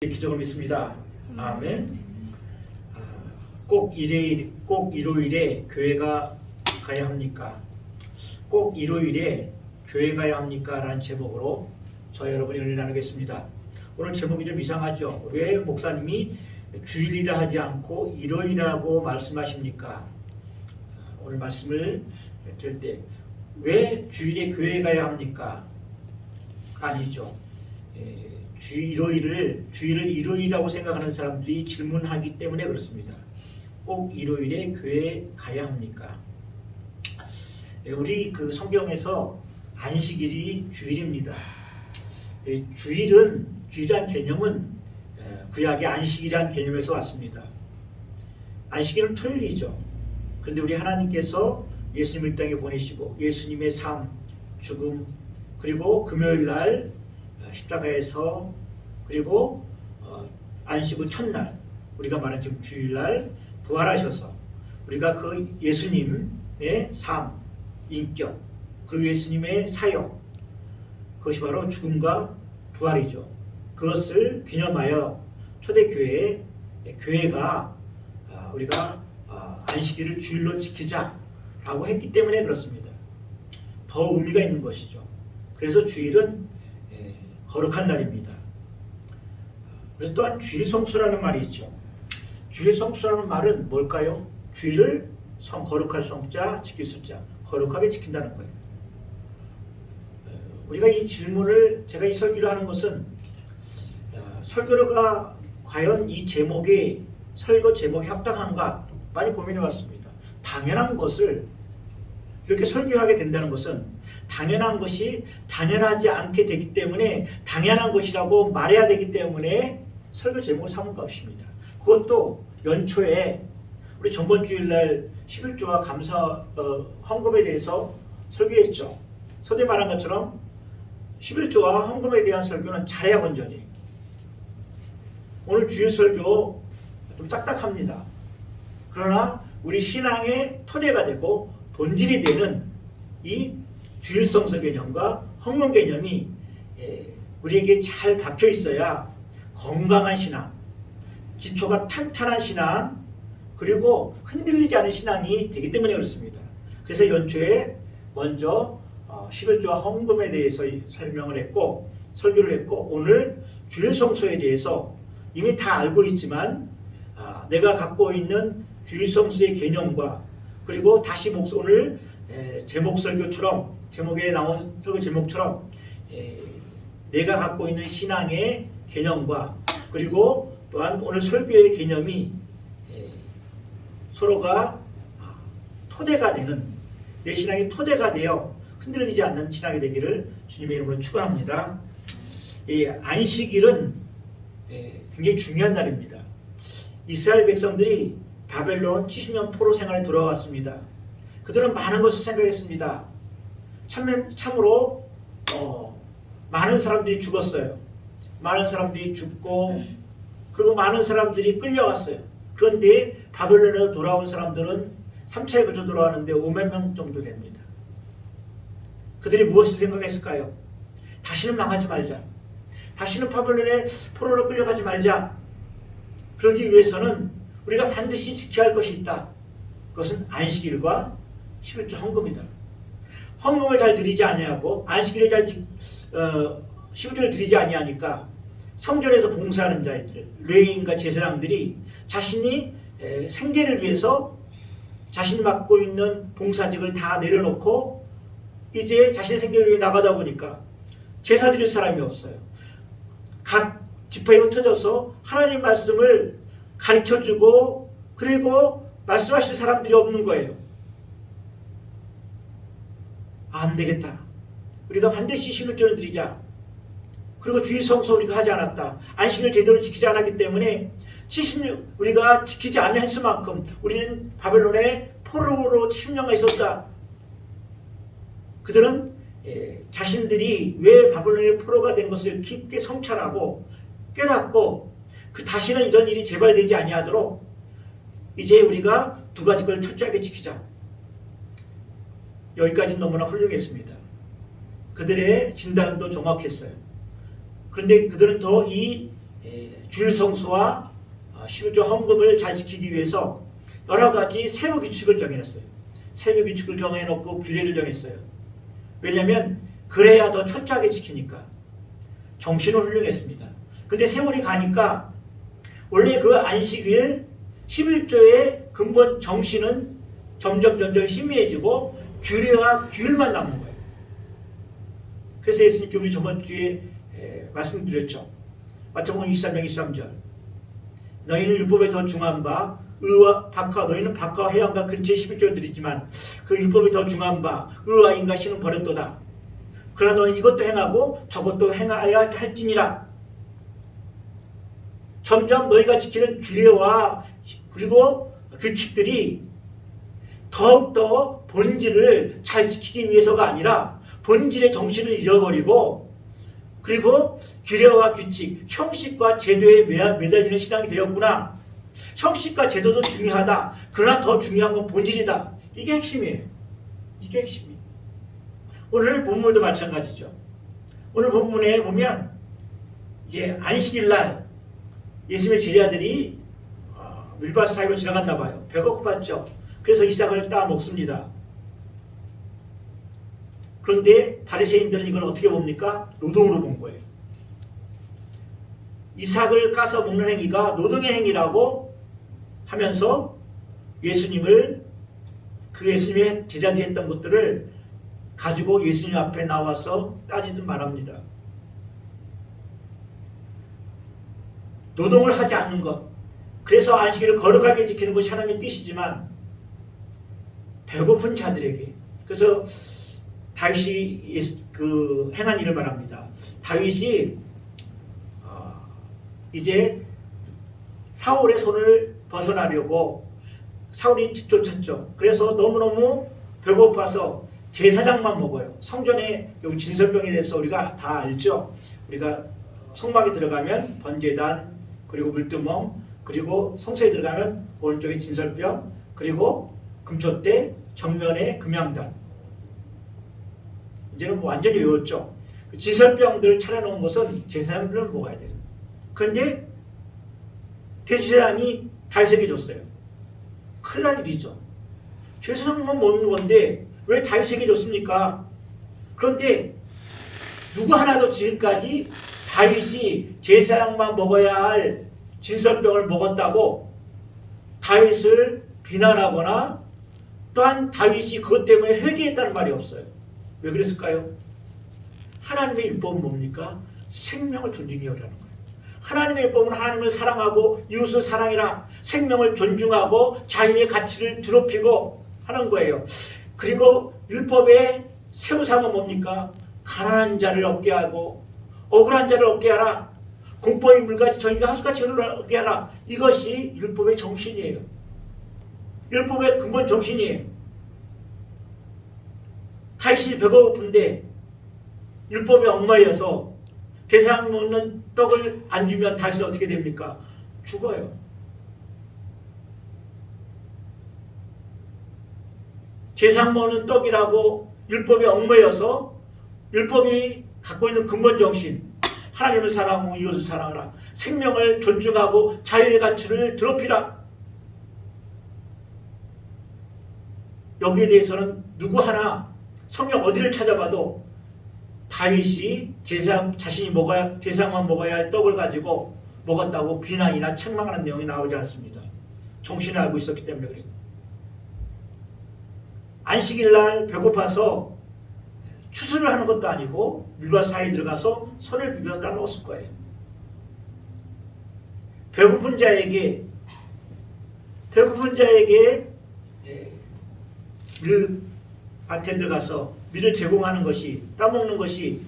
기적을 믿습니다. 아멘. 꼭 일요일에 교회가 가야 합니까? 꼭 일요일에 교회 가야 합니까? 라는 제목으로 저와 여러분이 은혜 나누겠습니다. 오늘 제목이 좀 이상하죠? 왜 목사님이 주일이라 하지 않고 일요일이라고 말씀하십니까? 오늘 말씀을 들을 때 왜 주일에 교회에 가야 합니까? 아니죠. 주일을 일요일이라고 생각하는 사람들이 질문하기 때문에 그렇습니다. 꼭 일요일에 교회에 가야 합니까? 우리 그 성경에서 안식일이 주일입니다. 주일이란 개념은 구약의 안식이라는 개념에서 왔습니다. 안식일은 토요일이죠. 그런데 우리 하나님께서 예수님을 땅에 보내시고 예수님의 삶, 죽음, 그리고 금요일 날 십자가에서 그리고 안식 후 첫날 우리가 말하는 지금 주일날 부활하셔서 우리가 그 예수님의 삶, 인격, 그리고 예수님의 사역, 그것이 바로 죽음과 부활이죠. 그것을 기념하여 초대교회에 교회가 우리가 안식일을 주일로 지키자라고 했기 때문에 그렇습니다. 더 의미가 있는 것이죠. 그래서 주일은 거룩한 날입니다. 그래서 또한 주일 성수라는 말이 있죠. 주일 성수라는 말은 뭘까요? 주일을 거룩할 성자, 지킬 수자, 거룩하게 지킨다는 거예요. 우리가 이 질문을 제가 이 설교를 하는 것은 설교가 과연 이 제목이 설교 제목에 합당한가 많이 고민해 봤습니다. 당연한 것을 이렇게 설교하게 된다는 것은 당연한 것이 당연하지 않게 되기 때문에 당연한 것이라고 말해야 되기 때문에 설교 제목을 삼은 것입니다. 그것도 연초에 우리 전번 주일날 11조와 감사 헌금에 대해서 설교했죠. 서두에 말한 것처럼 11조와 헌금에 대한 설교는 잘해야 본전이에요. 오늘 주일 설교 좀 딱딱합니다. 그러나 우리 신앙의 토대가 되고 본질이 되는 이 주일 성서 개념과 헌금 개념이 우리에게 잘 박혀 있어야 건강한 신앙, 기초가 탄탄한 신앙, 그리고 흔들리지 않은 신앙이 되기 때문에 그렇습니다. 그래서 연초에 먼저 11조와 헌금에 대해서 설명을 했고 설교를 했고 오늘 주일 성소에 대해서 이미 다 알고 있지만 내가 갖고 있는 주일 성소의 개념과 그리고 다시 오늘 제목 설교처럼 제목에 나온 설교 제목처럼 내가 갖고 있는 신앙의 개념과 그리고 또한 오늘 설교의 개념이 서로가 토대가 되는 내 신앙의 토대가 되어 흔들리지 않는 신앙이 되기를 주님의 이름으로 축원합니다. 이 안식일은 굉장히 중요한 날입니다. 이스라엘 백성들이 바벨론 70년 포로 생활에 돌아왔습니다. 그들은 많은 것을 생각했습니다. 참으로 많은 사람들이 죽었어요. 많은 사람들이 죽고 그리고 많은 사람들이 끌려왔어요. 그런데 바벨론에 돌아온 사람들은 3차에 걸쳐 돌아왔는데 5만 명 정도 됩니다. 그들이 무엇을 생각했을까요? 다시는 망하지 말자. 다시는 바벨론의 포로로 끌려가지 말자. 그러기 위해서는 우리가 반드시 지켜야 할 것이 있다. 그것은 안식일과 11조 헌금이다. 헌금을 잘 드리지 아니하고 안식일을 11조를 드리지 아니하니까 성전에서 봉사하는 자들, 레위인과 제사장들이 자신이 생계를 위해서 자신이 맡고 있는 봉사직을 다 내려놓고 이제 자신의 생계를 위해 나가다 보니까 제사 드릴 사람이 없어요. 각 지파에 흩어져서 하나님 말씀을 가르쳐주고 그리고 말씀하실 사람들이 없는 거예요. 안 되겠다. 우리가 반드시 11조를 드리자. 그리고 주일 성서 우리가 하지 않았다. 안식을 제대로 지키지 않았기 때문에 70년 우리가 지키지 않은 횟수만큼 우리는 바벨론의 포로로 70년간 있었다. 그들은 자신들이 왜 바벨론의 포로가 된 것을 깊게 성찰하고 깨닫고 다시는 이런 일이 재발되지 아니하도록 이제 우리가 두 가지 걸 철저하게 지키자. 여기까지는 너무나 훌륭했습니다. 그들의 진단도 정확했어요. 그런데 그들은 더 이 주일 성수와 11조 헌금을 잘 지키기 위해서 여러 가지 세부 규칙을 정해놨어요. 세부 규칙을 정해놓고 규례를 정했어요. 왜냐하면 그래야 더 철저하게 지키니까. 정신은 훌륭했습니다. 근데 세월이 가니까 원래 그 안식일 11조의 근본 정신은 점점 희미해지고 규례와 규율만 남은 거예요. 그래서 예수님께 우리 저번 주에 말씀드렸죠. 마태복음 23장 23절. 너희는 율법에 더 중한 바 의와 박하, 너희는 박하와 해안과 근처에 11조를 드리지만 그 율법이 더 중한 바 의와 인과 신은 버렸도다. 그러나 너희는 이것도 행하고 저것도 행하여야 할지니라. 점점 너희가 지키는 규례와 그리고 규칙들이 더욱더 본질을 잘 지키기 위해서가 아니라 본질의 정신을 잃어버리고 그리고 규례와 규칙, 형식과 제도에 매달리는 신앙이 되었구나. 형식과 제도도 중요하다. 그러나 더 중요한 건 본질이다. 이게 핵심이에요. 이게 핵심이에요. 오늘 본문도 마찬가지죠. 오늘 본문에 보면 이제 안식일 날 예수님의 제자들이 밀밭 사이로 지나갔나 봐요. 배가 고팠죠. 그래서 이삭을 따 먹습니다. 그런데 바리새인들은 이걸 어떻게 봅니까? 노동으로 본 거예요. 이삭을 까서 먹는 행위가 노동의 행위라고 하면서 예수님의 제자들이 했던 것들을 가지고 예수님 앞에 나와서 따지듯 말합니다. 노동을 하지 않는 것. 그래서 안식일을 거룩하게 지키는 것이 하나님의 뜻이지만 배고픈 자들에게. 그래서 다윗이 행한 일을 말합니다. 다윗이 이제 사울의 손을 벗어나려고 사울이 뒤쫓았죠. 그래서 너무너무 배고파서 제사장만 먹어요. 성전에 여기 진설병에 대해서 우리가 다 알죠. 우리가 성막에 들어가면 번제단, 그리고 물두멍, 그리고 성소에 들어가면 오른쪽에 진설병, 그리고 금초대, 정면에 금양단. 이제는 완전히 외웠죠. 진설병들을 차려놓은 것은 제사장들은 먹어야 돼요. 그런데 대제사장이 다윗에게 줬어요. 큰일 날 일이죠. 제사장만 먹는 건데 왜 다윗에게 줬습니까? 그런데 누구 하나도 지금까지 다윗이 제사장만 먹어야 할 진설병을 먹었다고 다윗을 비난하거나 또한 다윗이 그것 때문에 회개했다는 말이 없어요. 왜 그랬을까요? 하나님의 율법은 뭡니까? 생명을 존중해야 하는 거예요. 하나님의 율법은 하나님을 사랑하고 이웃을 사랑해라. 생명을 존중하고 자유의 가치를 드높이고 하는 거예요. 그리고 율법의 세우상은 뭡니까? 가난한 자를 얻게 하고 억울한 자를 얻게 하라. 공포의 물같이 저희가 하수같이 얻게 하라. 이것이 율법의 정신이에요. 율법의 근본 정신이에요. 다윗이 배가 고픈데 율법에 얽매여서 제사장 먹는 떡을 안 주면 다윗은 어떻게 됩니까? 죽어요. 제사장 먹는 떡이라고 율법에 얽매여서 율법이 갖고 있는 근본 정신, 하나님을 사랑하고 이웃을 사랑하라. 생명을 존중하고 자유의 가치를 드높이라. 여기에 대해서는 누구 하나 성경 어디를 찾아봐도 다윗이 제사장만 먹어야 할 떡을 가지고 먹었다고 비난이나 책망하는 내용이 나오지 않습니다. 정신을 알고 있었기 때문에 그래요. 안식일 날 배고파서 추수를 하는 것도 아니고 밀밭 사이에 들어가서 손을 비벼 따먹었을 거예요. 배고픈 자에게 밀밭에 들어가서 밀을 제공하는 것이, 따먹는 것이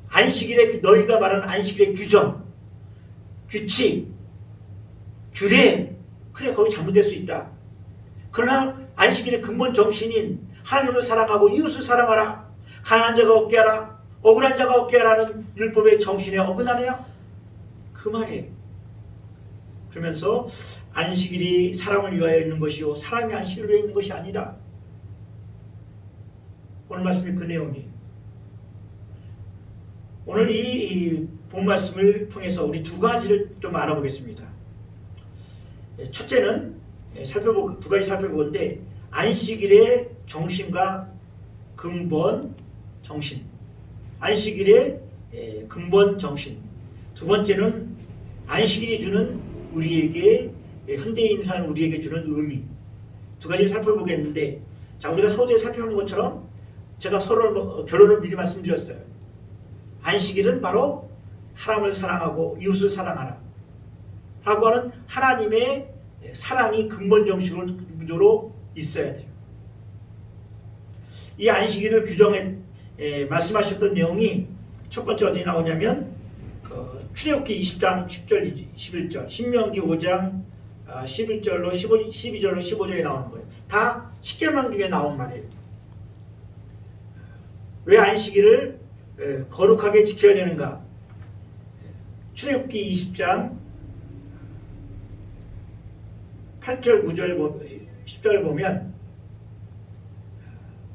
안식일의, 너희가 말하는 안식일의 규정, 규칙, 규례, 그래 거기 잘못될 수 있다. 그러나 안식일의 근본 정신인 하나님을 사랑하고 이웃을 사랑하라, 가난한 자가 얻게 하라, 억울한 자가 얻게 하라는 율법의 정신에 어긋나네요? 그 말이에요. 그러면서 안식일이 사람을 위하여 있는 것이요 사람이 안식일을 위해 있는 것이 아니라, 오늘 말씀이 그 내용이에요. 오늘 이 본 말씀을 통해서 우리 두 가지를 좀 알아보겠습니다. 첫째는 두 가지 살펴보는데, 안식일의 정신과 근본 정신. 안식일의 근본 정신. 두 번째는 안식일이 주는 우리에게, 현대인 사는 우리에게 주는 의미. 두 가지를 살펴보겠는데, 자, 우리가 서두에 살펴본 것처럼 제가 서로 결론을 미리 말씀드렸어요. 안식일은 바로 하나님을 사랑하고 이웃을 사랑하라 라고 하는 하나님의 사랑이 근본 정신으로 있어야 돼요. 이 안식일을 규정해 말씀하셨던 내용이 첫 번째 어디 나오냐면 출애굽기 20장 10절 11절, 신명기 5장 11절로 12절로 15절에 나오는 거예요. 다 십계명 중에 나온 말이에요. 왜 안식일을 거룩하게 지켜야 되는가? 출애굽기 20장 8절 9절 10절 보면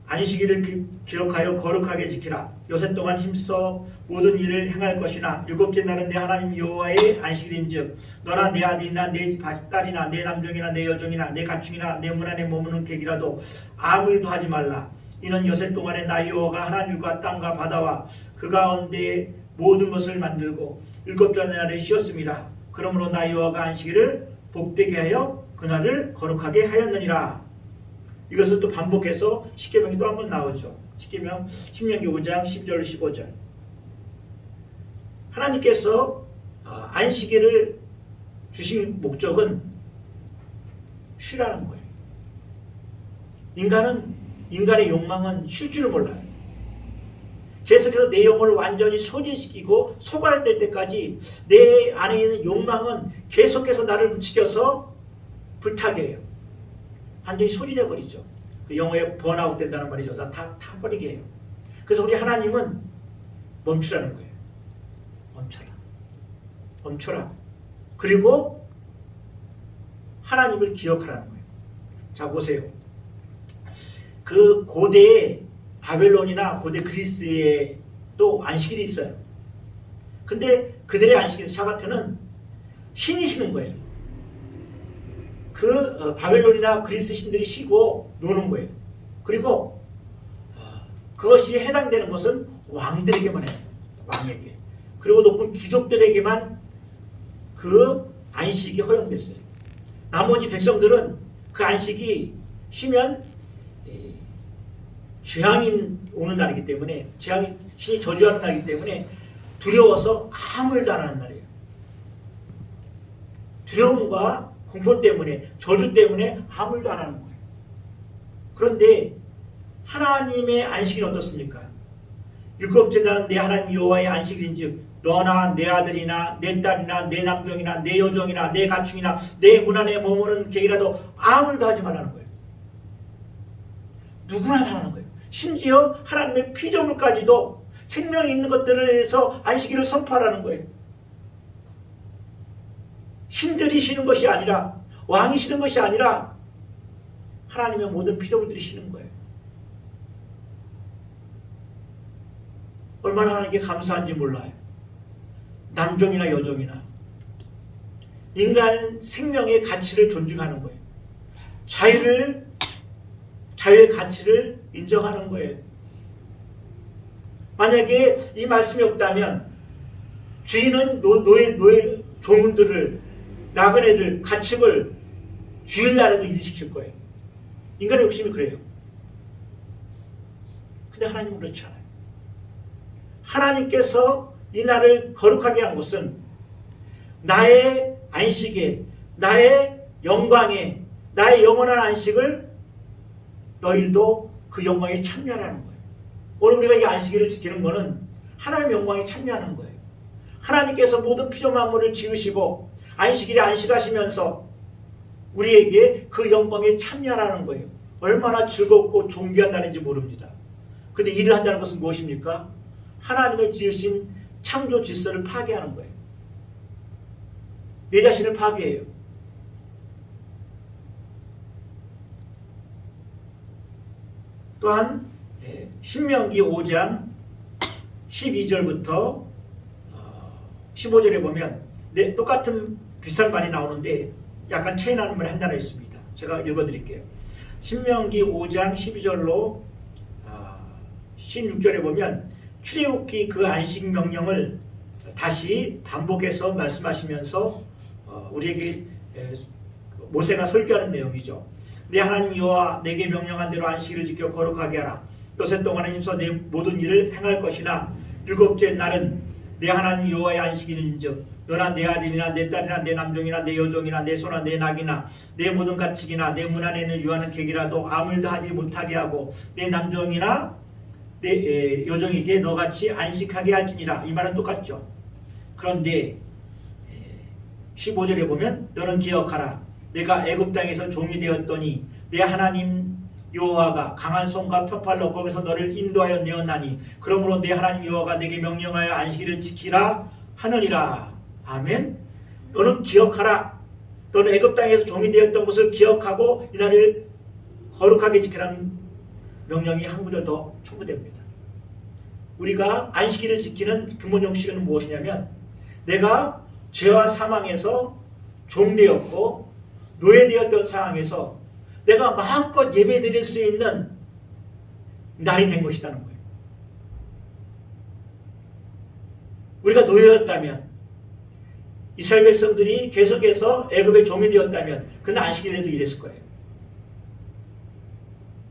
안식일을 기억하여 거룩하게 지키라. 여섯 동안 힘써 모든 일을 행할 것이나 일곱째 날은 내 하나님 여호와의 안식일인즉 너나 내 아들이나 내 딸이나 내 남종이나 내 여종이나 내 가축이나 내 문 안에 머무는 객이라도 아무 일도 하지 말라. 이는 여섯 동안에 나 여호와가 하나님과 땅과 바다와 그 가운데에 모든 것을 만들고 일곱째 날에 쉬었습니다. 그러므로 나 여호와가 안식일을 복되게 하여 그날을 거룩하게 하였느니라. 이것을 또 반복해서 십계명이 또 한 번 나오죠. 십계명 신명기 5장 10절 15절. 하나님께서 안식일을 주신 목적은 쉬라는 거예요. 인간의 욕망은 쉴 줄을 몰라요. 계속해서 내 영혼을 완전히 소진시키고 소갈될 때까지 내 안에 있는 욕망은 계속해서 나를 부추겨서 불타게 해요. 완전히 소진해버리죠. 그 영어에 번아웃 된다는 말이죠. 다 타버리게 해요. 그래서 우리 하나님은 멈추라는 거예요. 멈춰라. 그리고 하나님을 기억하라는 거예요. 자, 보세요. 그 고대 바벨론이나 고대 그리스에 또 안식일이 있어요. 근데 그들의 안식일 샤바트는 신이 쉬는 거예요. 바벨론이나 그리스 신들이 쉬고 노는 거예요. 그리고 그것이 해당되는 것은 왕들에게만 해요. 왕에게. 그리고 높은 귀족들에게만 그 안식이 허용됐어요. 나머지 백성들은 그 안식이 쉬면 재앙이 오는 날이기 때문에, 신이 저주하는 날이기 때문에 두려워서 아무 일도 안 하는 날이에요. 두려움과 공포 때문에, 저주 때문에 아무 일도 안 하는 거예요. 그런데 하나님의 안식일은 어떻습니까? 일곱째 날은 내 하나님 여호와의 안식일인즉 너나 내 아들이나 내 딸이나 내 남종이나 내 여종이나 내 가축이나 내 문 안에 머무는 객이라도 아무 일도 하지 말라는 거예요. 누구나 다 하는 거예요. 심지어 하나님의 피조물까지도 생명이 있는 것들에 대해서 안식일을 선포하라는 거예요. 신들이 쉬는 것이 아니라, 왕이 쉬는 것이 아니라 하나님의 모든 피조물들이 쉬는 거예요. 얼마나 하나님께 감사한지 몰라요. 남종이나 여종이나 인간 생명의 가치를 존중하는 거예요. 자유의 가치를 인정하는 거예요. 만약에 이 말씀이 없다면 주인은 노예 종들을, 나그네들, 가축을 주일날에도 일시킬 거예요. 인간의 욕심이 그래요. 근데 하나님은 그렇지 않아요. 하나님께서 이 날을 거룩하게 한 것은 나의 안식에, 나의 영광에, 나의 영원한 안식을 너희도 그 영광에 참여하는 거예요. 오늘 우리가 이 안식일을 지키는 것은 하나님의 영광에 참여하는 거예요. 하나님께서 모든 피조 만물을 지으시고 안식일에 안식하시면서 우리에게 그 영광에 참여하는 거예요. 얼마나 즐겁고 존귀한 날인지 모릅니다. 그런데 일을 한다는 것은 무엇입니까? 하나님의 지으신 창조 질서를 파괴하는 거예요. 내 자신을 파괴해요. 또한 신명기 5장 12절부터 15절에 보면 똑같은 비슷한 말이 나오는데 약간 차이 나는 말이 한 단어 있습니다. 제가 읽어드릴게요. 신명기 5장 12절로 16절에 보면 출애굽기 그 안식 명령을 다시 반복해서 말씀하시면서 우리에게 모세가 설교하는 내용이죠. 내 하나님 여호와 내게 명령한 대로 안식일을 지켜 거룩하게 하라. 여섯 동안에 힘써 내 모든 일을 행할 것이나 일곱째 날은 내 하나님 여호와의 안식일인즉 너나 내 아들이나 내 딸이나 내 남종이나 내 여종이나 내 소나 내 낙이나 내 모든 가축이나 내 문 안에 있는 유하는 객이라도 아무 일도 하지 못하게 하고 내 남종이나 내 여종에게 너같이 안식하게 할지니라. 이 말은 똑같죠. 그런데 15절에 보면 너는 기억하라. 내가 애굽 땅에서 종이 되었더니 내 하나님 여호와가 강한 손과 펴팔로 거기서 너를 인도하여 내었나니 그러므로 내 하나님 여호와가 내게 명령하여 안식일을 지키라 하느니라. 아멘. 너는 기억하라. 너는 애굽 땅에서 종이 되었던 것을 기억하고 이날을 거룩하게 지키라는 명령이 한 구절 더 첨부됩니다. 우리가 안식일을 지키는 근본 용식은 무엇이냐면 내가 죄와 사망에서 종되었고 노예되었던 상황에서 내가 마음껏 예배드릴 수 있는 날이 된 것이라는 거예요. 우리가 노예였다면 이스라엘 백성들이 계속해서 애굽의 종이 되었다면 그는 안식일에도 일했을 거예요.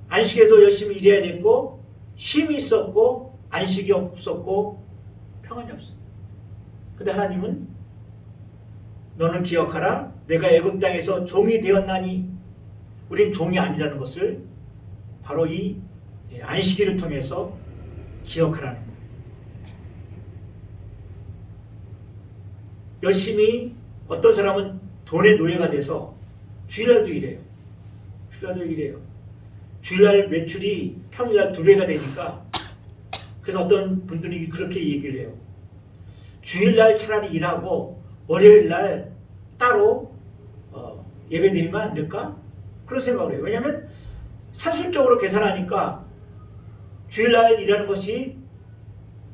안식일에도 열심히 일해야 됐고 쉼이 있었고 안식이 없었고 평안이 없어요. 근데 하나님은 너는 기억하라. 내가 애굽 땅에서 종이 되었나니 우린 종이 아니라는 것을 바로 이 안식일을 통해서 기억하라는 거예요. 열심히 어떤 사람은 돈의 노예가 돼서 주일날도 일해요. 주일날도 일해요. 주일날 매출이 평일날 2배가 되니까 그래서 어떤 분들이 그렇게 얘기를 해요. 주일날 차라리 일하고 월요일날 따로 예배드리면 안 될까? 그런 생각을 해요. 왜냐하면 산술적으로 계산하니까 주일날 일하는 것이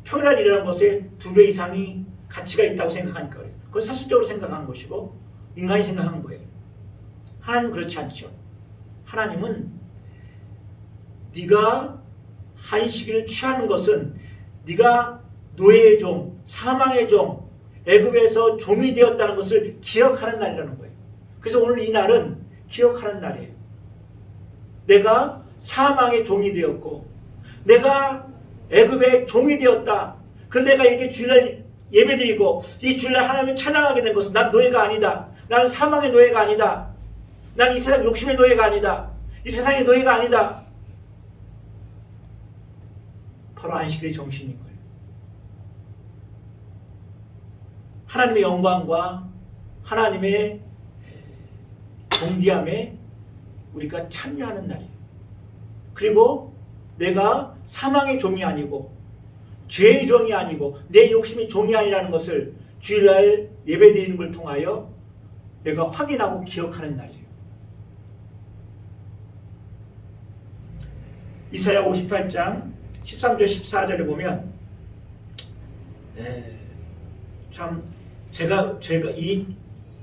평일날 일하는 것에 2배 이상이 가치가 있다고 생각하니까 그래요. 그건 산술적으로 생각한 것이고 인간이 생각한 거예요. 하나님은 그렇지 않죠. 하나님은 네가 안식일을 취하는 것은 네가 노예의 종, 사망의 종, 애굽에서 종이 되었다는 것을 기억하는 날이라는 거예요. 그래서 오늘 이 날은 기억하는 날이에요. 내가 사망의 종이 되었고 내가 애굽의 종이 되었다. 그래서 내가 이렇게 주일날 예배드리고 이 주일날 하나님을 찬양하게 된 것은 난 노예가 아니다. 나는 사망의 노예가 아니다. 나는 이 세상 욕심의 노예가 아니다. 이 세상의 노예가 아니다. 바로 안식일의 정신인 거예요. 하나님의 영광과 하나님의 존귀함에 우리가 참여하는 날이에요. 그리고 내가 사망의 종이 아니고 죄의 종이 아니고 내 욕심의 종이 아니라는 것을 주일날 예배드리는 걸 통하여 내가 확인하고 기억하는 날이에요. 이사야 58장 13절 14절에 보면 참 제가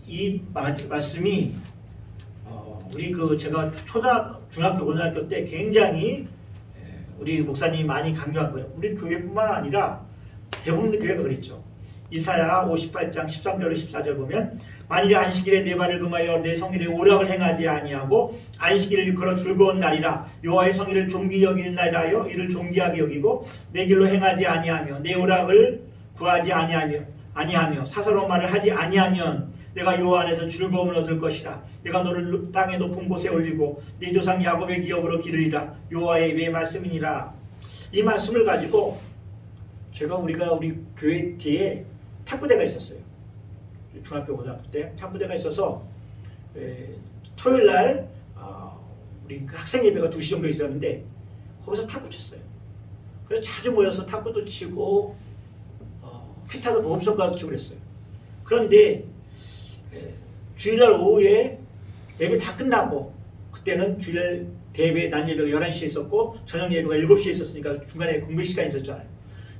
이 말씀이 우리 제가 중학교 고등학교 때 굉장히 우리 목사님이 많이 강조하고요. 우리 교회뿐만 아니라 대부분의 교회가 그랬죠. 이사야 58장 13절 14절 보면 만일 안식일에 내 발을 금하여 내 성일에 오락을 행하지 아니하고 안식일을 일컬어 즐거운 날이라 여호와의 성일을 존귀 여기는 날이라여 이를 존귀하게 여기고 내 길로 행하지 아니하며 내 오락을 구하지 아니하며 사사로운 말을 하지 아니하면 내가 여호와 안에서 즐거움을 얻을 것이라. 내가 너를 땅의 높은 곳에 올리고 네 조상 야곱의 기업으로 기르리라. 여호와의 입의 말씀이니라. 이 말씀을 가지고 우리 교회 뒤에 탁구대가 있었어요. 중학교 고등학교 때 탁구대가 있어서 토요일날 우리 학생 예배가 2시 정도 있었는데 거기서 탁구 쳤어요. 그래서 자주 모여서 탁구도 치고 기타도 보험성 가르치고 그랬어요. 그런데 주일날 오후에 예배 다 끝나고 그때는 주일날 대예배 난 예배가 11시에 있었고 저녁 예배가 7시에 있었으니까 중간에 공부 시간이 있었잖아요.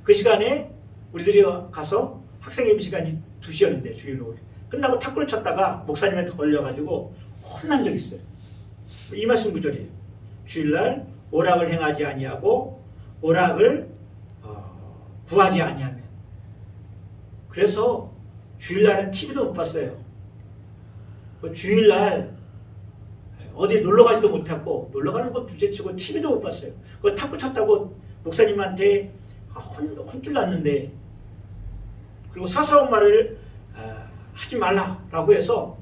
그 시간에 우리들이 가서 학생 예배 시간이 2시였는데 주일 오후에 끝나고 탁구를 쳤다가 목사님한테 걸려가지고 혼난 적 있어요. 이 말씀 구절이에요. 주일날 오락을 행하지 아니하고 오락을 구하지 아니하면. 그래서 주일날은 TV도 못 봤어요. 주일날 어디 놀러 가지도 못하고 놀러 가는 건 둘째치고 TV도 못 봤어요. 그 탁구 쳤다고 목사님한테 혼쭐 났는데, 그리고 사사온 말을 하지 말라라고 해서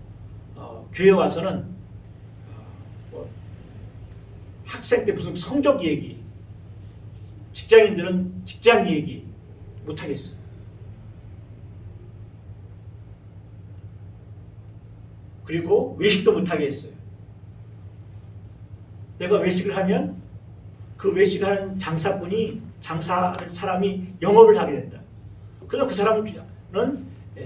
교회 와서는 학생 때 무슨 성적 얘기, 직장인들은 직장 얘기 못 하겠어요. 그리고 외식도 못 하겠어요. 내가 외식을 하면 그 외식을 하는 장사하는 사람이 영업을 하게 된다. 그래서 그 사람은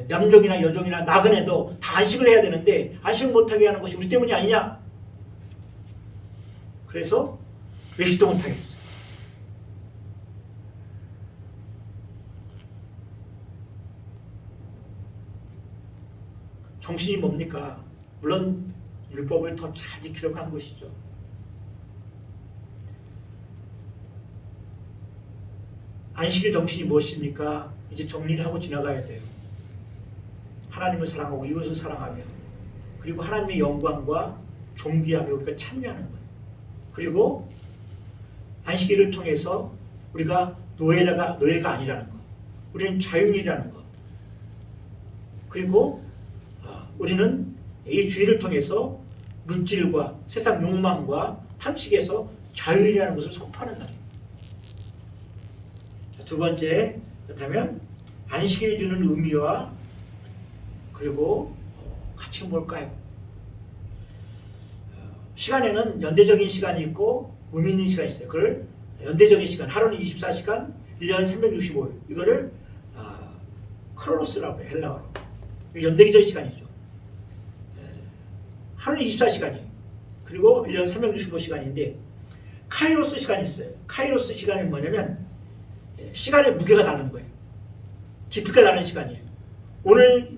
남종이나 여종이나 나그네도 다 안식을 해야 되는데 안식을 못하게 하는 것이 우리 때문이 아니냐. 그래서 외식도 못하겠어요. 정신이 뭡니까? 물론 율법을 더 잘 지키려고 한 것이죠. 안식의 정신이 무엇입니까? 이제 정리를 하고 지나가야 돼요. 하나님을 사랑하고 이웃을 사랑하며, 그리고 하나님의 영광과 존귀하며 우리가 참여하는 것. 그리고 안식일을 통해서 우리가 노예가 아니라는 것. 우리는 자유인이라는 것. 그리고 우리는 이 주일을 통해서 물질과 세상 욕망과 탐식에서 자유인이라는 것을 선포하는 날이에요. 두 번째, 그렇다면 안식일이 주는 의미와 그리고 가치는 뭘까요? 시간에는 연대적인 시간이 있고 의미 있는 시간이 있어요. 그걸 연대적인 시간, 하루는 24시간, 1년은 365일. 이거를 크로노스라고 해요. 헬라어로. 연대적인 시간이죠. 하루는 24시간이에요. 그리고 1년은 365시간인데 카이로스 시간이 있어요. 카이로스 시간이 뭐냐면 시간의 무게가 다른 거예요. 깊이가 다른 시간이에요. 오늘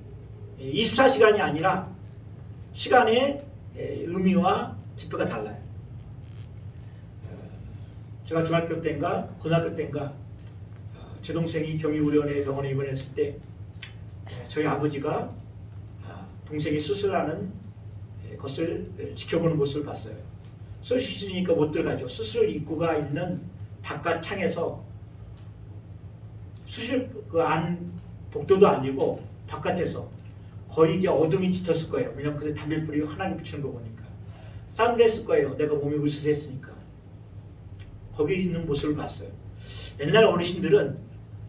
24시간이 아니라 시간의 의미와 깊이가 달라요. 제가 중학교 때인가 고등학교 때인가 제 동생이 경희의료원에 병원에 입원했을 때 저희 아버지가 동생이 수술하는 것을 지켜보는 모습을 봤어요. 수술이니까 못 들어가죠. 수술 입구가 있는 바깥 창에서 수술 그 안 복도도 아니고 바깥에서 거의 이제 어둠이 짙었을 거예요. 왜냐면 그때 담배불이 환하게 붙이는 거 보니까 싸움을 했을 거예요. 내가 몸이 으스스했으니까. 거기 있는 모습을 봤어요. 옛날 어르신들은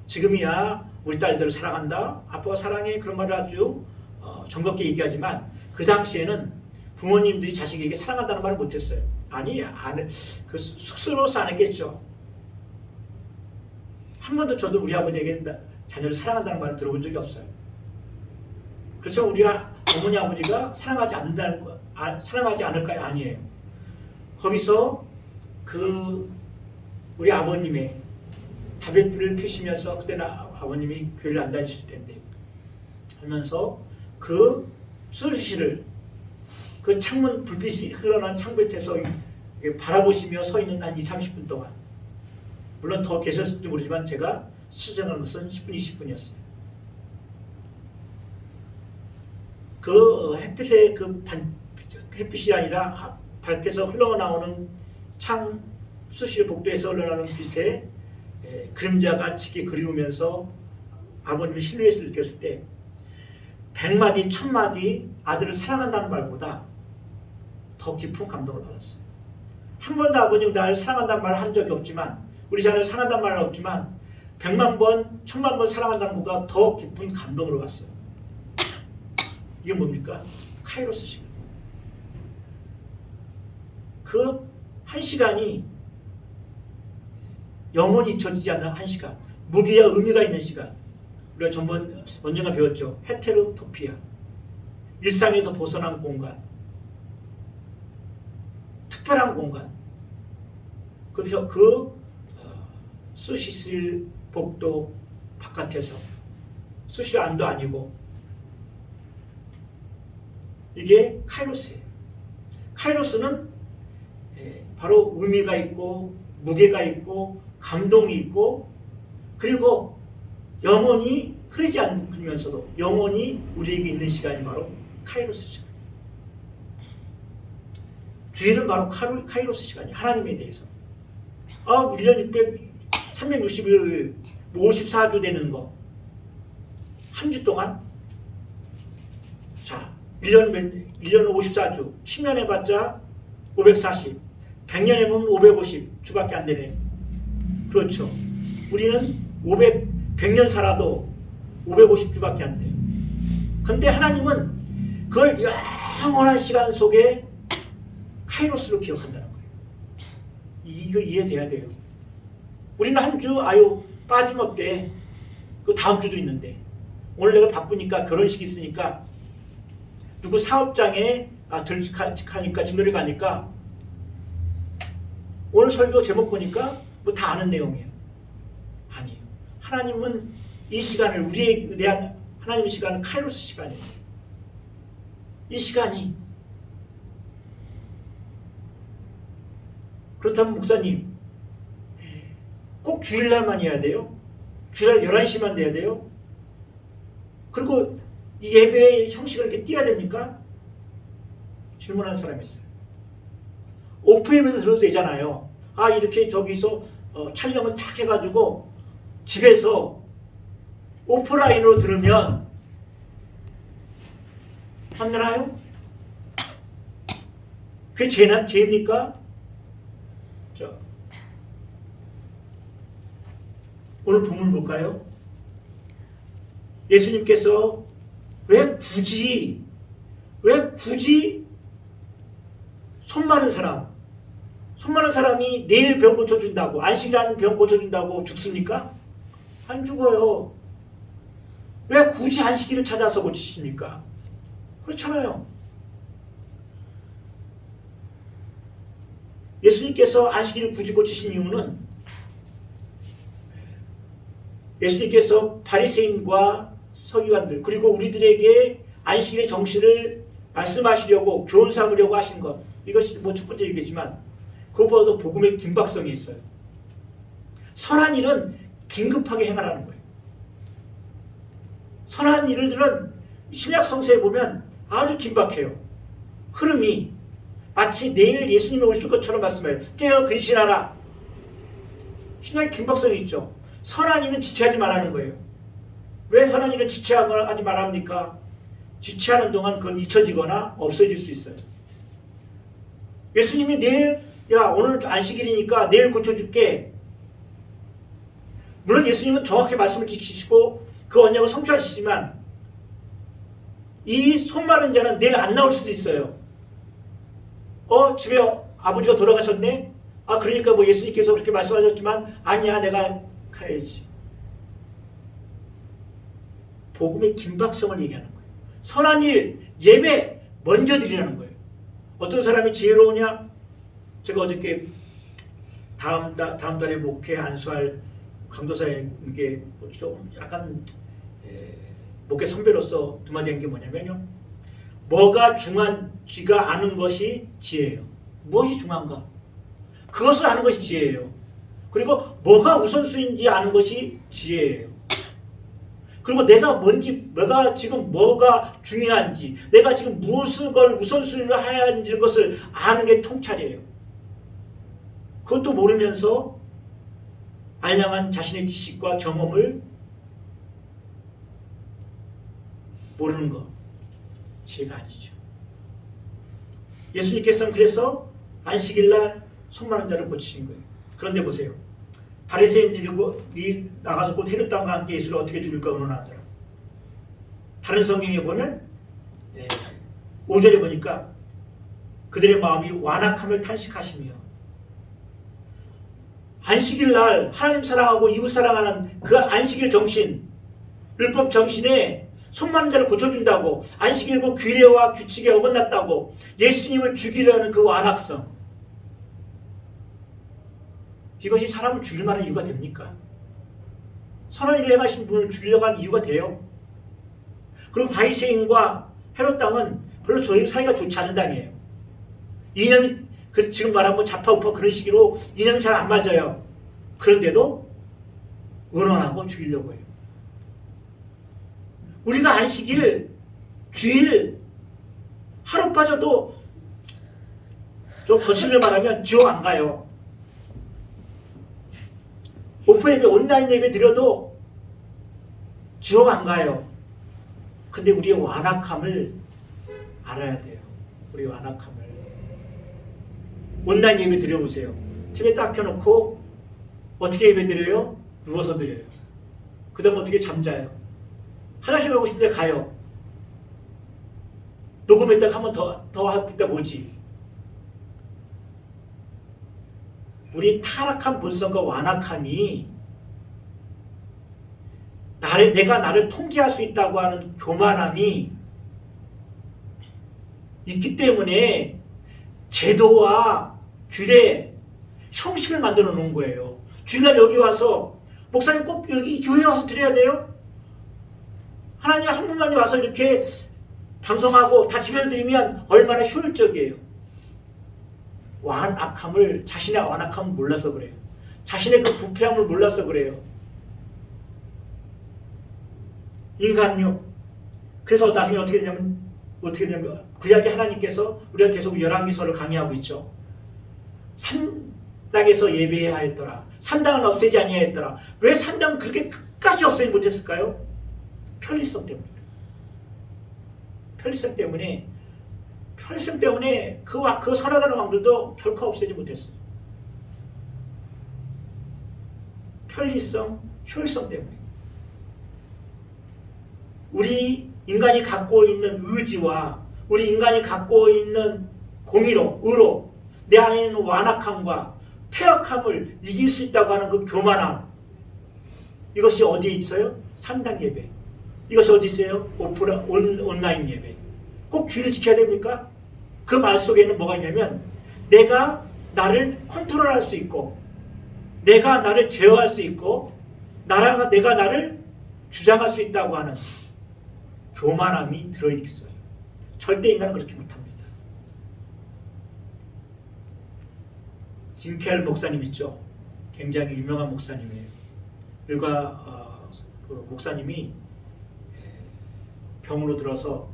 지금이야 우리 딸들을 사랑한다, 아빠가 사랑해, 그런 말을 아주 정겹게 얘기하지만 그 당시에는 부모님들이 자식에게 사랑한다는 말을 못했어요. 아니, 그 쑥스러워서 안 했겠죠. 한 번도 저도 우리 아버지에게 자녀를 사랑한다는 말을 들어본 적이 없어요. 그래서 우리가 어머니 아버지가 사랑하지 않을까요? 아니에요. 거기서 우리 아버님의 담배불을 피시면서, 그때는 아버님이 교회를 안 다니실 텐데 하면서 그 수술실을 그 창문 불빛이 흘러난 창밖에서 바라보시며 서 있는 한 20-30분 동안, 물론 더 계셨을지 모르지만 제가 수정한 것은 10분, 20분이었어요. 그 햇빛의 햇빛이 아니라 밖에서 흘러나오는 창 수실 복도에서 흘러나오는 빛에 그림자가 짙게 그리우면서 아버님의 실루엣을 느꼈을 때 100마디, 1000마디 아들을 사랑한다는 말보다 더 깊은 감동을 받았어요. 한 번도 아버님 나를 사랑한다는 말을 한 적이 없지만, 우리 자녀를 사랑한다는 말은 없지만 100만 번, 1000만 번 사랑한다는 것보다 더 깊은 감동을 받았어요. 이게 뭡니까? 카이로스 시간. 그 한 시간이 영원히 잊혀지지 않는 한 시간, 무기와 의미가 있는 시간. 우리가 언젠가 배웠죠. 헤테로토피아, 일상에서 벗어난 공간, 특별한 공간. 그래서 수시실 복도 바깥에서 수시로 안도 아니고 이게 카이로스예요. 카이로스는 바로 의미가 있고 무게가 있고 감동이 있고 그리고 영원히 흐르지 않으면서도 영원히 우리에게 있는 시간이 바로 카이로스 시간이에요. 주일은 바로 카이로스 시간이에요. 하나님에 대해서. 1년 360일 54주 되는 거 한 주 동안 자 1년 54주 10년 해봤자 540 100년 해보면 550 주밖에 안 되네. 그렇죠. 우리는 100년 살아도 550주밖에 안 돼요. 근데 하나님은 그걸 영원한 시간 속에 카이로스로 기억한다는 거예요. 이거 이해돼야 돼요. 우리는 한 주 빠지면 어때? 그 다음 주도 있는데 오늘 내가 바쁘니까 결혼식 있으니까 누구 사업장에 들직하니까 집놀이 가니까 오늘 설교 제목 보니까 뭐 다 아는 내용이에요. 아니에요. 하나님은 이 시간을 우리에 대한 하나님의 시간은 카이로스 시간이에요. 이 시간이 그렇다면 목사님 꼭 주일날만 해야 돼요? 주일날 11시만 돼야 돼요? 그리고 이 예배의 형식을 이렇게 띄어야 됩니까? 질문한 사람이 있어요. OFM에서 들어도 되잖아요. 이렇게 저기서 촬영을 탁 해가지고 집에서 오프라인으로 들으면 안 되나요? 그게 죄입니까? 오늘 본문 볼까요? 예수님께서 왜 굳이 손 많은 사람이 내일 병 고쳐준다고 안식일날 병 고쳐준다고 죽습니까? 안 죽어요. 왜 굳이 안식일을 찾아서 고치십니까? 그렇잖아요. 예수님께서 안식일을 굳이 고치신 이유는 예수님께서 바리새인과 서기관들 그리고 우리들에게 안식일의 정신을 말씀하시려고 교훈 삼으려고 하신 것 이것이 뭐 첫 번째 얘기지만 그것보다도 복음의 긴박성이 있어요. 선한 일은 긴급하게 행하라는 거예요. 선한 일들은 신약 성서에 보면 아주 긴박해요. 흐름이 마치 내일 예수님이 오실 것처럼 말씀해요. 깨어 근신하라. 신약의 긴박성이 있죠. 선한 일은 지체하지 말라는 거예요. 왜 선한 일은 지체하지 말합니까? 지체하는 동안 그건 잊혀지거나 없어질 수 있어요. 예수님이 내일 오늘 안식일이니까 내일 고쳐줄게. 물론 예수님은 정확히 말씀을 지키시고 그 언약을 성취하시지만 이 손 마른 자는 내일 안 나올 수도 있어요. 집에 아버지가 돌아가셨네? 그러니까 뭐 예수님께서 그렇게 말씀하셨지만 아니야 내가 가야지. 복음의 긴박성을 얘기하는 거예요. 선한 일, 예배 먼저 드리라는 거예요. 어떤 사람이 지혜로우냐? 제가 어저께 다음 달에 목회 안수할 강도사에게 좀 약간 목회 선배로서 두마디 한 게 뭐냐면요. 뭐가 중요한지가 아는 것이 지혜예요. 무엇이 중요한가? 그것을 아는 것이 지혜예요. 그리고 뭐가 우선순위인지 아는 것이 지혜예요. 그리고 내가 지금 뭐가 중요한지, 내가 지금 무슨 걸 우선순위로 해야 하는지 것을 아는 게 통찰이에요. 그것도 모르면서 알량한 자신의 지식과 경험을 모르는 것, 지혜가 아니죠. 예수님께서는 그래서 안식일날 손 마른 자를 고치신 거예요. 그런데 보세요. 바리새인들이 나가서 곧 헤롯 왕과 함께 예수를 어떻게 죽일까 의논하더라. 다른 성경에 보면 5절에 보니까 그들의 마음이 완악함을 탄식하시며 안식일날 하나님 사랑하고 이웃 사랑하는 그 안식일 정신, 율법 정신에 손 마른 자를 고쳐준다고 안식일 그 규례와 규칙에 어긋났다고 예수님을 죽이려는 그 완악성, 이것이 사람을 죽일 만한 이유가 됩니까? 선한 일을 행하신 분을 죽이려고 하는 이유가 돼요? 그리고 바리새인과 헤롯 당은 별로 저희 사이가 좋지 않은 당이에요. 이념이 지금 말하면 좌파우파 그런 식으로 이념이 잘 안 맞아요. 그런데도 의논하고 죽이려고 해요. 우리가 안식일, 주일 하루 빠져도 좀 거칠게 말하면 지옥 안 가요. 오프 예배, 온라인 예배 드려도 지옥 안 가요. 근데 우리의 완악함을 알아야 돼요. 우리 완악함을. 온라인 예배 드려보세요. TV에 딱 켜놓고 어떻게 예배 드려요? 누워서 드려요. 그 다음 어떻게 잠자요? 화장실 가고 싶은데 가요. 녹음했다가 한번 더 이따 보지. 우리 타락한 본성과 완악함이 내가 나를 통제할 수 있다고 하는 교만함이 있기 때문에 제도와 규례, 형식을 만들어 놓은 거예요. 주일날 여기 와서 목사님 꼭 여기 교회에 와서 드려야 돼요? 하나님 한 분만이 와서 이렇게 방송하고 다 집에서 드리면 얼마나 효율적이에요. 자신의 완악함을 몰라서 그래요. 자신의 그 부패함을 몰라서 그래요. 인간력. 그래서 나중에 어떻게 되냐면 구약의 하나님께서 우리가 계속 열왕기서를 강의하고 있죠. 산당에서 예배하였더라. 산당은 없애지 아니하였더라. 왜 산당은 그렇게 끝까지 없애지 못했을까요? 편리성 때문에. 편리성 때문에 그 선하다는 왕들도 결코 없애지 못했어요. 편리성, 효율성 때문에. 우리 인간이 갖고 있는 의지와 우리 인간이 갖고 있는 공의로, 의로, 내 안에 있는 완악함과 패역함을 이길 수 있다고 하는 그 교만함. 이것이 어디에 있어요? 산당 예배. 이것이 어디 있어요? 온라인 예배. 꼭 주의를 지켜야 됩니까? 그 말 속에는 뭐가 있냐면 내가 나를 컨트롤할 수 있고 내가 나를 제어할 수 있고 내가 나를 주장할 수 있다고 하는 교만함이 들어있어요. 절대 인간은 그렇게 못합니다. 짐 켈 목사님 있죠. 굉장히 유명한 목사님이에요. 그 목사님이 병으로 들어서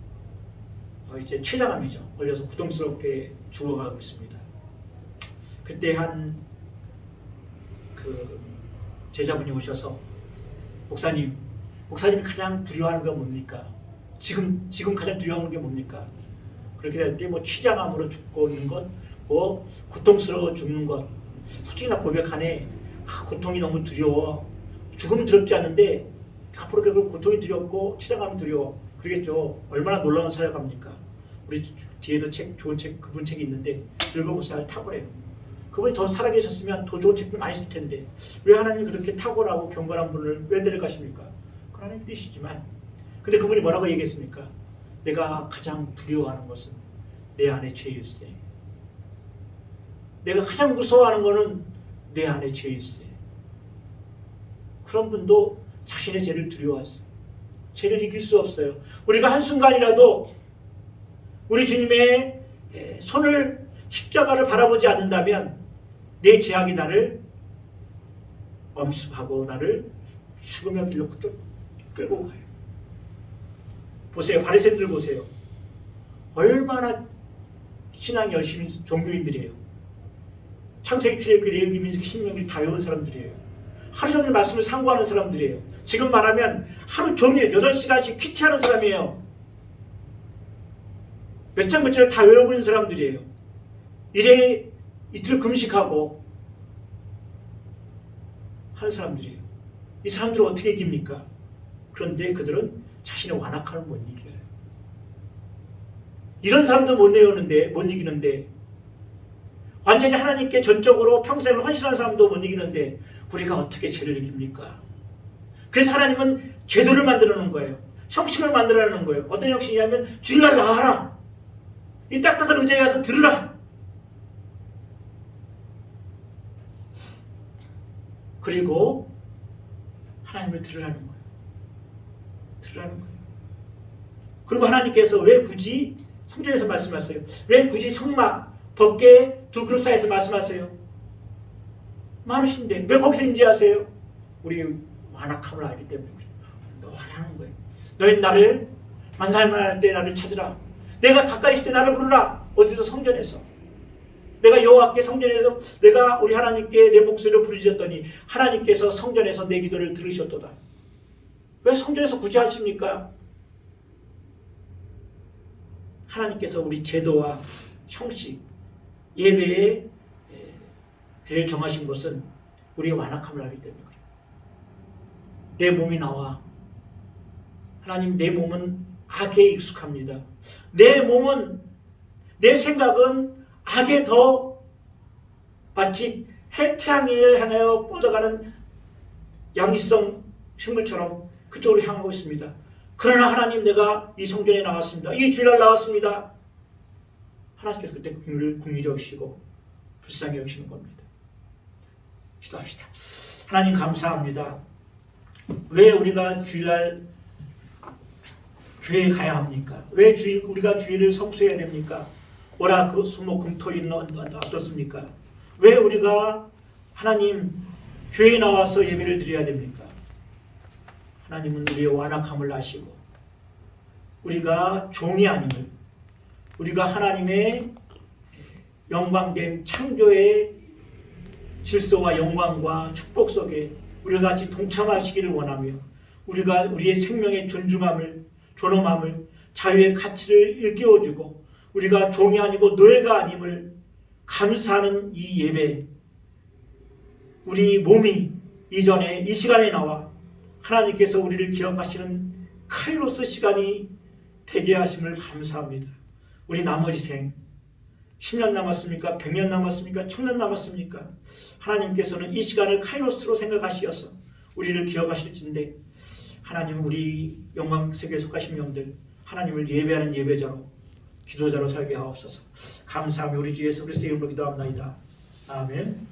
이제 췌장암이죠. 걸려서 고통스럽게 죽어가고 있습니다. 그때 그 제자분이 오셔서 목사님이 가장 두려워하는 게 뭡니까? 지금 가장 두려워하는 게 뭡니까? 그렇게 될 때 췌장암으로 죽고 있는 것, 고통스러워 죽는 것. 솔직히 나 고백하네. 고통이 너무 두려워. 죽음은 두렵지 않은데 앞으로 결국 고통이 두렵고 췌장암이 두려워. 그러겠죠. 얼마나 놀라운 사역합니까? 우리 뒤에도 좋은 책, 그분 책이 있는데 읽어보세요. 탁월해요. 그분이 더 살아계셨으면 더 좋은 책들 많이 쓸 텐데 왜 하나님이 그렇게 탁월하고 경건한 분을 왜 데려가십니까? 그 하나님 뜻이지만 근데 그분이 뭐라고 얘기했습니까? 내가 가장 두려워하는 것은 내 안에 죄일세. 내가 가장 무서워하는 것은 내 안에 죄일세. 그런 분도 자신의 죄를 두려워하세요. 죄를 이길 수 없어요. 우리가 한순간이라도 우리 주님의 손을 십자가를 바라보지 않는다면 내 죄악이 나를 엄습하고 나를 죽음의 길로 끌고 가요. 보세요. 바리새인들 보세요. 얼마나 신앙이 열심히 종교인들이에요. 창세기, 출애굽기, 레위기, 민수기, 신명기 다 외운 사람들이에요. 하루 종일 말씀을 상고하는 사람들이에요. 지금 말하면 하루 종일 8시간씩 큐티하는 사람이에요. 몇 장 몇 장을 다 외우고 있는 사람들이에요. 일에 이틀 금식하고 하는 사람들이에요. 이 사람들을 어떻게 이깁니까? 그런데 그들은 자신의 완악함을 못 이겨요. 이런 사람도 못 이기는데 완전히 하나님께 전적으로 평생을 헌신한 사람도 못 이기는데 우리가 어떻게 죄를 이깁니까? 그래서 하나님은 제도를 만들어 놓은 거예요. 형식을 만들어 놓은 거예요. 어떤 형식이냐면 주일날 나와라. 이 딱딱한 의자에 와서 들으라. 그리고 하나님을 들으라는 거예요. 들으라는 거예요. 그리고 하나님께서 왜 굳이 성전에서 말씀하세요? 왜 굳이 성막 벗게 두 그릇 사이에서 말씀하세요? 많으신데 왜 거기서 임재하세요? 우리 완악함을 알기 때문에 그래요. 노하라는 거예요. 너희 나를 만날 때 나를 찾으라. 내가 가까이 있을 때 나를 부르라. 어디서? 성전에서. 내가 여호와께 성전에서 내가 우리 하나님께 내 목소리를 부르짖었더니 하나님께서 성전에서 내 기도를 들으셨도다. 왜 성전에서 굳이 하십니까? 하나님께서 우리 제도와 형식, 예배의 길을 정하신 것은 우리의 완악함을 알기 때문에 그래요. 내 몸이 나와. 하나님, 내 몸은 악에 익숙합니다. 내 몸은, 내 생각은 악에 더 마치 태양을 향하여 뻗어가는 양지성 식물처럼 그쪽으로 향하고 있습니다. 그러나 하나님, 내가 이 성전에 나왔습니다. 이 주일날 나왔습니다. 하나님께서 그때 긍휼히 여기시고 불쌍히 여기시는 겁니다. 기도합시다. 하나님 감사합니다. 왜 우리가 주일날 교회에 가야 합니까? 왜 우리가 주일을 성수해야 됩니까? 오라 그 수목 금토일은 어떻습니까? 왜 우리가 하나님 교회에 나와서 예배를 드려야 됩니까? 하나님은 우리의 완악함을 아시고 우리가 종이 아님을, 우리가 하나님의 영광된 창조의 질서와 영광과 축복 속에 우리가 같이 동참하시기를 원하며 우리가 우리의 생명의 존중함을, 존엄함을, 자유의 가치를 일깨워주고 우리가 종이 아니고 노예가 아님을 감사하는 이 예배, 우리 몸이 이전에 이 시간에 나와 하나님께서 우리를 기억하시는 카이로스 시간이 되게 하심을 감사합니다. 우리 나머지 생 10년 남았습니까? 100년 남았습니까? 1000년 남았습니까? 하나님께서는 이 시간을 카이로스로 생각하시어서 우리를 기억하실진데 하나님, 우리 영광세계에 속하신 영들 하나님을 예배하는 예배자로, 기도자로 살게 하옵소서. 감사하며 우리 주 예수 그리스도의 이름으로 기도합나이다. 아멘.